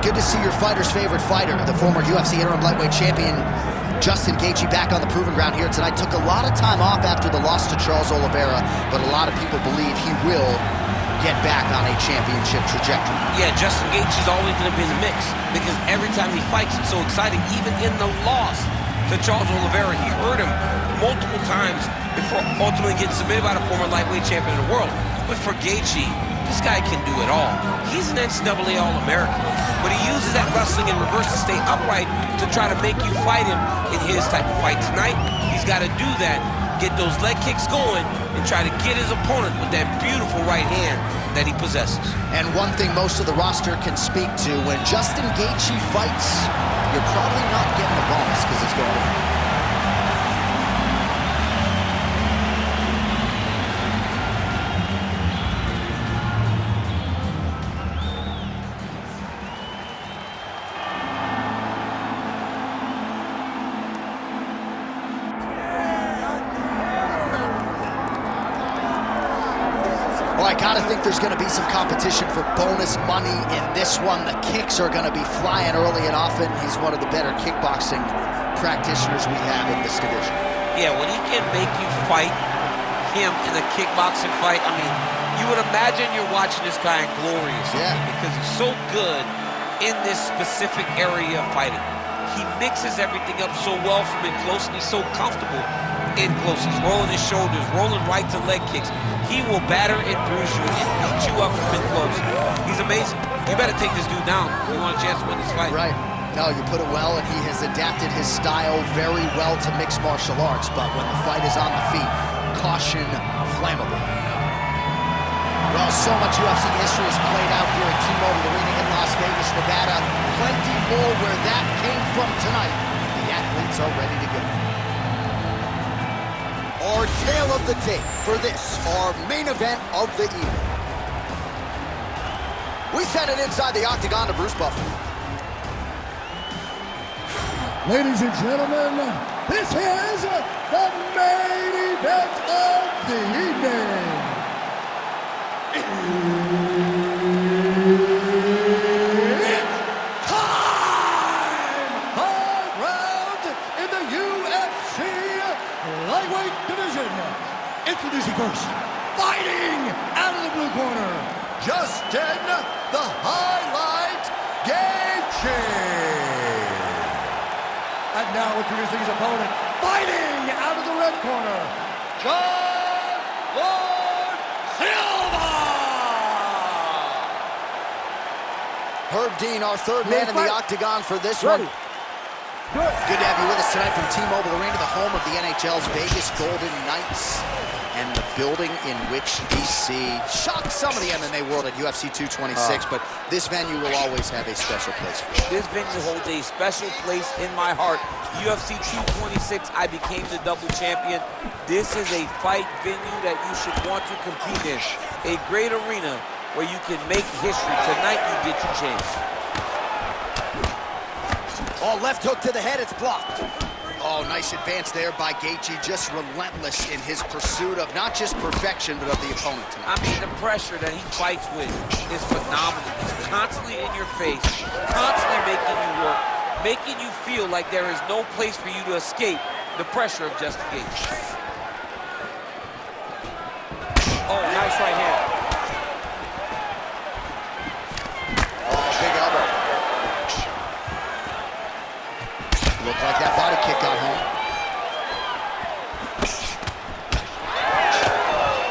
good to see your fighter's favorite fighter, the former UFC interim lightweight champion, Justin Gaethje, back on the proving ground here tonight. Took a lot of time off after the loss to Charles Oliveira, but a lot of people believe he will get back on a championship trajectory. Yeah, Justin Gaethje's always going to be in the mix because every time he fights, it's so exciting. Even in the loss to Charles Oliveira, he hurt him multiple times before ultimately getting submitted by the former lightweight champion of the world. But for Gaethje, this guy can do it all. He's an NCAA All-American, but he uses that wrestling in reverse to stay upright to try to make you fight him in his type of fight. Tonight, he's got to do that, get those leg kicks going, and try to get his opponent with that beautiful right hand that he possesses. And one thing most of the roster can speak to, when Justin Gaethje fights, you're probably not getting a bonus because it's going on. Well, I gotta think there's gonna be some competition for bonus money in this one. The kicks are gonna be flying early and often. He's one of the better kickboxing practitioners we have in this division. Yeah, when he can make you fight him in a kickboxing fight, I mean, you would imagine you're watching this guy in glory or something, because he's so good in this specific area of fighting. He mixes everything up so well from in close, and he's so comfortable in close. He's rolling his shoulders, rolling right to leg kicks. He will batter and bruise you and beat you up from in close. He's amazing. You better take this dude down if you want a chance to win this fight. Right. No, you put it well, and he has adapted his style very well to mixed martial arts, but when the fight is on the feet, caution, flammable. Well, so much UFC history has played out here at T-Mobile Arena in Las Vegas, Nevada. Plenty more where that came from tonight. The athletes are ready to go. Our tale of the tape for this, our main event of the evening. We send it inside the octagon to Bruce Buffer. Ladies and gentlemen, this is the main event of the evening. It's time! 5 rounds in the UFC lightweight division. Introducing first, fighting out of the blue corner, Justin the Highlight Gaethje. And now introducing his opponent, fighting out of the red corner, Jean Silva! Herb Dean, our third man in the octagon for this one. Good to have you with us tonight from T-Mobile Arena, the home of the NHL's Vegas Golden Knights, and the building in which DC shocked some of the MMA world at UFC 226, but this venue will always have a special place for you. This venue holds a special place in my heart. UFC 226, I became the double champion. This is a fight venue that you should want to compete in. A great arena where you can make history. Tonight you get your chance. Oh, left hook to the head, it's blocked. Oh, nice advance there by Gaethje, just relentless in his pursuit of not just perfection, but of the opponent tonight. I mean, the pressure that he fights with is phenomenal. He's constantly in your face, constantly making you work, making you feel like there is no place for you to escape the pressure of Justin Gaethje. Oh, nice right hand. Oh, big elbow. Looked like that body kick got home.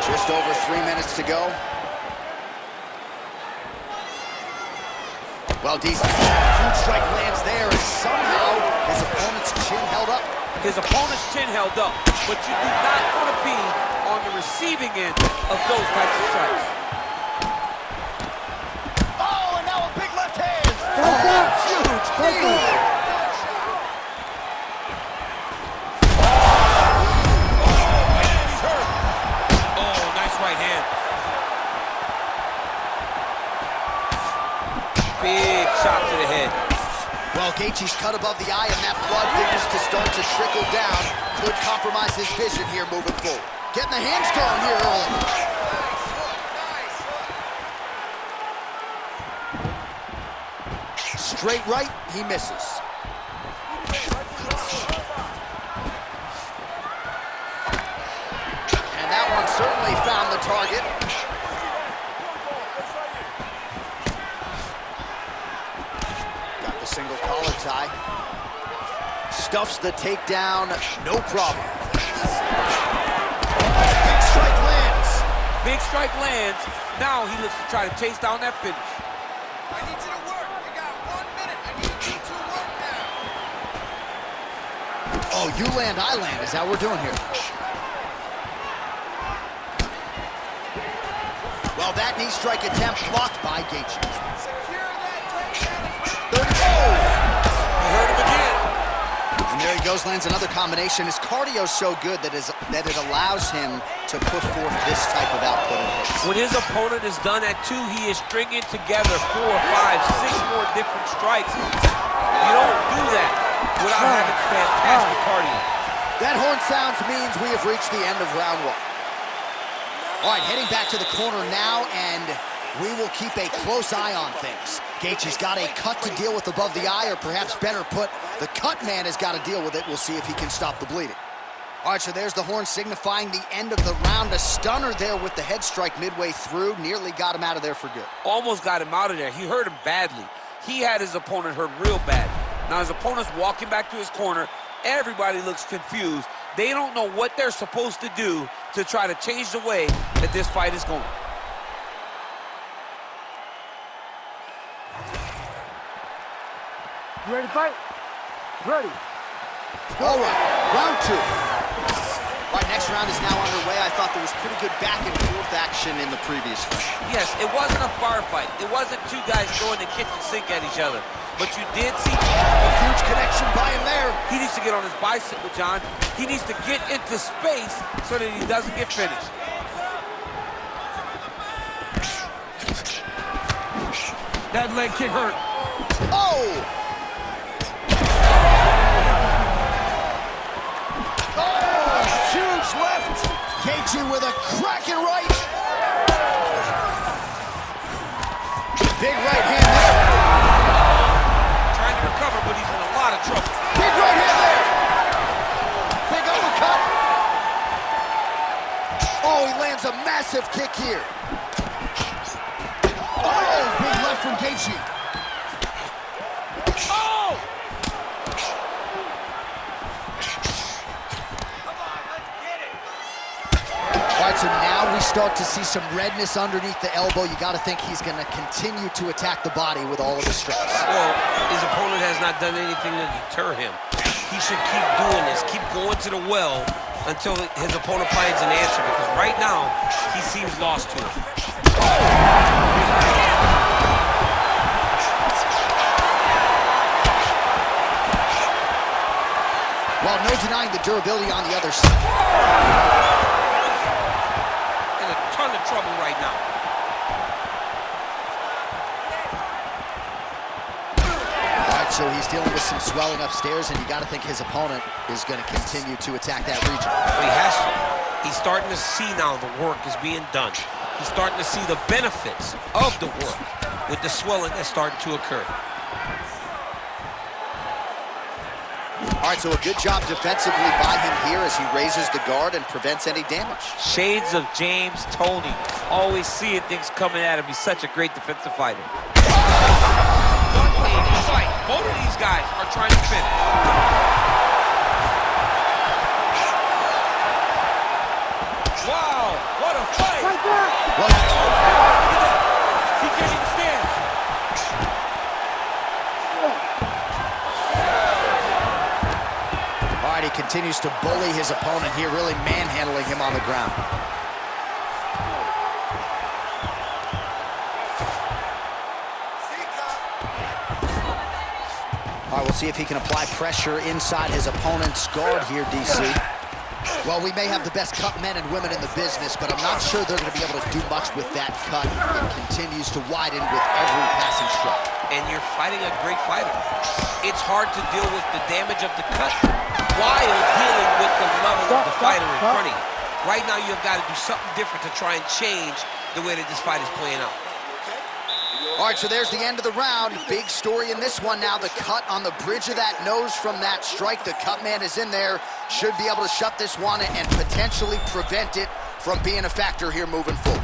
Just over 3 minutes to go. Well, DC, huge strike lands there, and somehow his opponent's chin held up. His opponent's chin held up, but you do not want to be on the receiving end of those types of strikes. Oh, and now a big left hand. Oh, huge knee. Big shot to the head. Well, Gaethje's cut above the eye, and that blood figures to start to trickle down. Could compromise his vision here moving forward. Getting the hands going here early. Straight right, he misses. And that one certainly found the target. Got the single collar tie. Stuffs the takedown, no problem. Big strike lands. Big strike lands. Now he looks to try to chase down that finish. I need you to work. You got 1 minute. I need you to work now. Oh, you land, I land. Is that what we're doing here? Well, that knee strike attempt blocked by Gaethje. Secure that takedown. 30. He hurt him again. And there he goes, lands another combination. His cardio's so good that it allows him to put forth this type of output and hits. When his opponent is done at 2, he is stringing together 4, 5, 6 more different strikes. You don't do that without having fantastic cardio. That horn sounds means we have reached the end of round 1. All right, heading back to the corner now, and we will keep a close eye on things. Gaethje's got a cut to deal with above the eye, or perhaps better put, the cut man has got to deal with it. We'll see if he can stop the bleeding. All right, so there's the horn signifying the end of the round. A stunner there with the head strike midway through. Nearly got him out of there for good. Almost got him out of there. He hurt him badly. He had his opponent hurt real bad. Now his opponent's walking back to his corner. Everybody looks confused. They don't know what they're supposed to do to try to change the way that this fight is going. You ready to fight? Ready. All right, round 2. All right, next round is now underway. I thought there was pretty good back and forth action in the previous fight. Yes, it wasn't a firefight. It wasn't 2 guys throwing the kitchen sink at each other. But you did see A huge connection by him there. he needs to get on his bicycle, John. He needs to get into space so that he doesn't get finished. That leg kick hurt. Oh! Oh, huge left. Gaethje with a cracking right. Big right hand there. Trying to recover, but he's in a lot of trouble. Big right hand there. Big uppercut. Oh, he lands a massive kick here. Oh, big left from Gaethje. Oh! All right, so now we start to see some redness underneath the elbow. You got to think he's going to continue to attack the body with all of his strikes. Well, his opponent has not done anything to deter him. He should keep doing this, keep going to the well until his opponent finds an answer, because right now, he seems lost to it. Well, no denying the durability on the other side. In a ton of trouble right now. All right, so he's dealing with some swelling upstairs, and you got to think his opponent is going to continue to attack that region. Well, he has to. He's starting to see now the work is being done. He's starting to see the benefits of the work with the swelling that's starting to occur. All right, so a good job defensively by him here as he raises the guard and prevents any damage. Shades of James Toney. Always seeing things coming at him. He's such a great defensive fighter. Fight. Both of these guys are trying to finish. Wow, what a fight! Right there. He can't even stand. All right, he continues to bully his opponent here, really manhandling him on the ground. All right, we'll see if he can apply pressure inside his opponent's guard here, DC. Well, we may have the best cut men and women in the business, but I'm not sure they're going to be able to do much with that cut. It continues to widen with every passing strike. And you're fighting a great fighter. It's hard to deal with the damage of the cut while dealing with the level of the fighter in front of you. Right now, you've got to do something different to try and change the way that this fight is playing out. All right, so there's the end of the round. Big story in this one now. The cut on the bridge of that nose from that strike. The cut man is in there. Should be able to shut this one and potentially prevent it from being a factor here moving forward.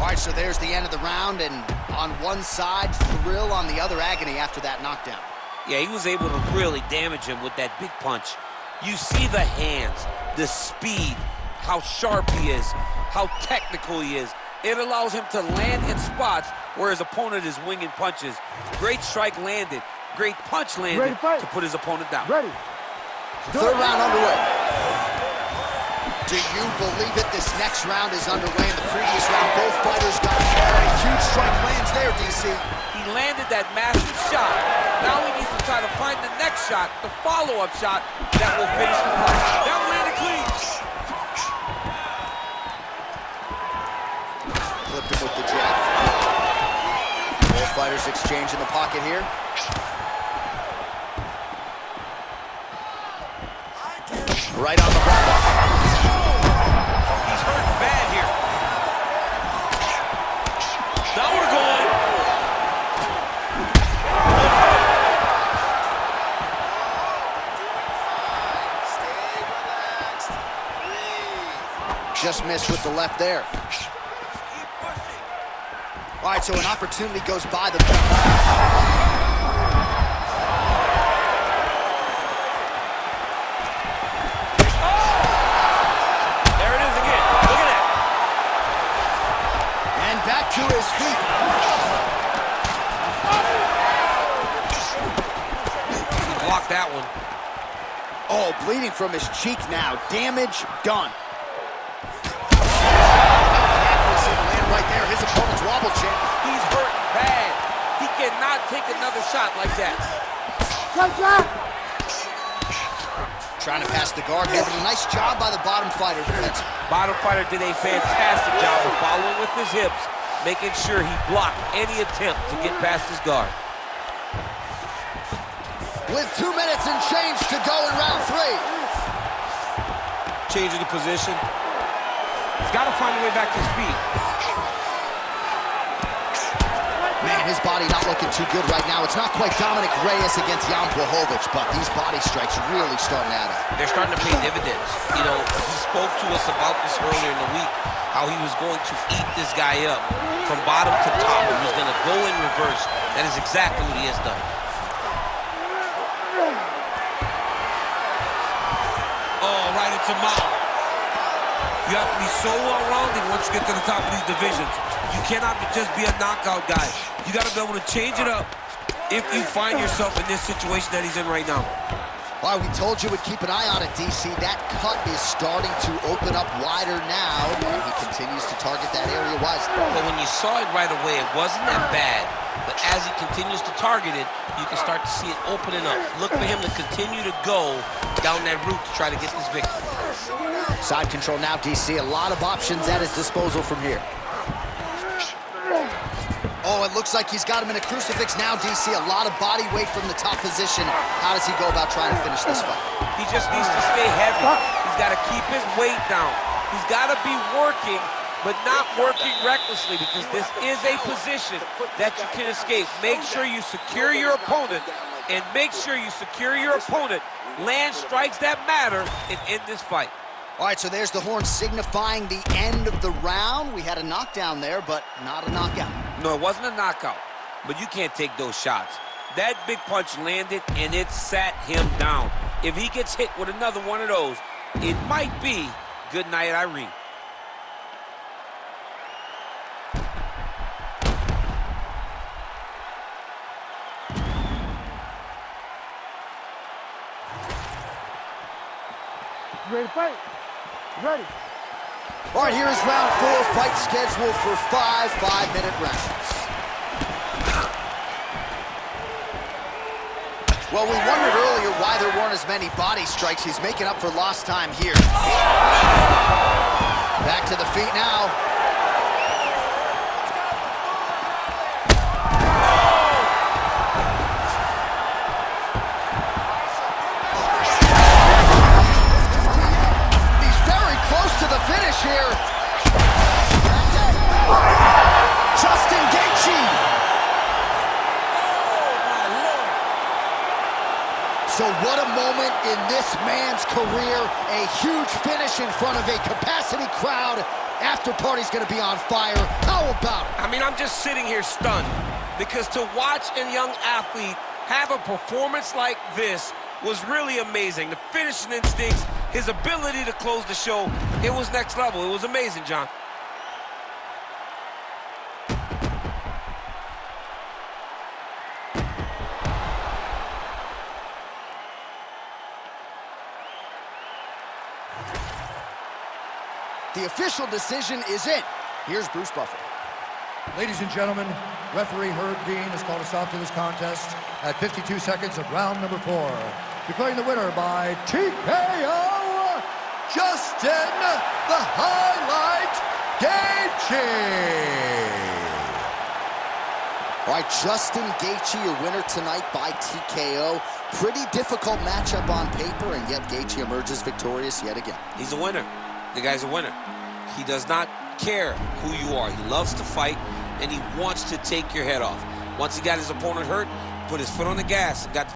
All right, so there's the end of the round, and on one side, thrill, on the other, agony after that knockdown. Yeah, he was able to really damage him with that big punch. You see the hands, the speed, how sharp he is, how technical he is. It allows him to land in spots where his opponent is winging punches. Great strike landed, great punch landed to put his opponent down. Ready. Third round underway. Do you believe it? This next round is underway. In the previous round, both fighters got a huge strike lands there, DC. He landed that massive shot. Now he needs to try to find the next shot, the follow-up shot that will finish the fight. That landed clean. Flipped him with the jab. Both fighters exchange in the pocket here. Right on the ball. He's hurt bad here. Now we're going. Stay relaxed. Breathe. Just missed with the left there. Keep pushing. All right, so an opportunity goes by the... There it is again. Look at that. And back to his feet. He blocked that one. Oh, bleeding from his cheek now. Damage done. Land right there. His opponent's wobble chin. He's hurt bad. He cannot take another shot like that. Trying to pass the guard here, but a nice job by the bottom fighter defense. Bottom fighter did a fantastic job of following with his hips, making sure he blocked any attempt to get past his guard. With 2 minutes and change to go in round 3. Changing the position. He's got to find a way back to his feet. Man, his body not looking too good right now. It's not quite Dominic Reyes against Jan Blachowicz, but these body strikes really starting to add up. They're starting to pay dividends. You know, he spoke to us about this earlier in the week, how he was going to eat this guy up from bottom to top. He was going to go in reverse. That is exactly what he has done. Oh, right into mouth. You have to be so well-rounded once you get to the top of these divisions. You cannot just be a knockout guy. You got to be able to change it up if you find yourself in this situation that he's in right now. Well, we told you we'd keep an eye on it, DC. That cut is starting to open up wider now, and he continues to target that area wisely. But when you saw it right away, it wasn't that bad. But as he continues to target it, you can start to see it opening up. Look for him to continue to go down that route to try to get this victory. Side control now, DC. A lot of options at his disposal from here. Oh, it looks like he's got him in a crucifix now, DC. A lot of body weight from the top position. How does he go about trying to finish this fight? He just needs to stay heavy. He's got to keep his weight down. He's got to be working, but not working recklessly, because this is a position that you can escape. Make sure you secure your opponent, and make sure you secure your opponent, land strikes that matter, and end this fight. All right, so there's the horn signifying the end of the round. We had a knockdown there, but not a knockout. No, it wasn't a knockout, but you can't take those shots. That big punch landed, and it sat him down. If he gets hit with another one of those, it might be good night, Irene. Ready to fight? Ready. All right, here is round 4, fight scheduled for 5 5-minute rounds. Well, we wondered earlier why there weren't as many body strikes. He's making up for lost time here. Back to the feet now. He's very close to the finish here. Justin Gaethje. So what a moment in this man's career. A huge finish in front of a capacity crowd. After party's gonna be on fire. How about it? I mean, I'm just sitting here stunned because to watch a young athlete have a performance like this was really amazing. The finishing instincts, his ability to close the show, it was next level. It was amazing, John. The official decision is in. Here's Bruce Buffer. Ladies and gentlemen, referee Herb Dean has called a stop to this contest at 52 seconds of round number 4. Declaring the winner by TKO, Justin the Highlight Gaethje. All right, Justin Gaethje, your winner tonight by TKO. Pretty difficult matchup on paper, and yet Gaethje emerges victorious yet again. He's a winner. The guy's a winner. He does not care who you are. He loves to fight, and he wants to take your head off. Once he got his opponent hurt, put his foot on the gas and got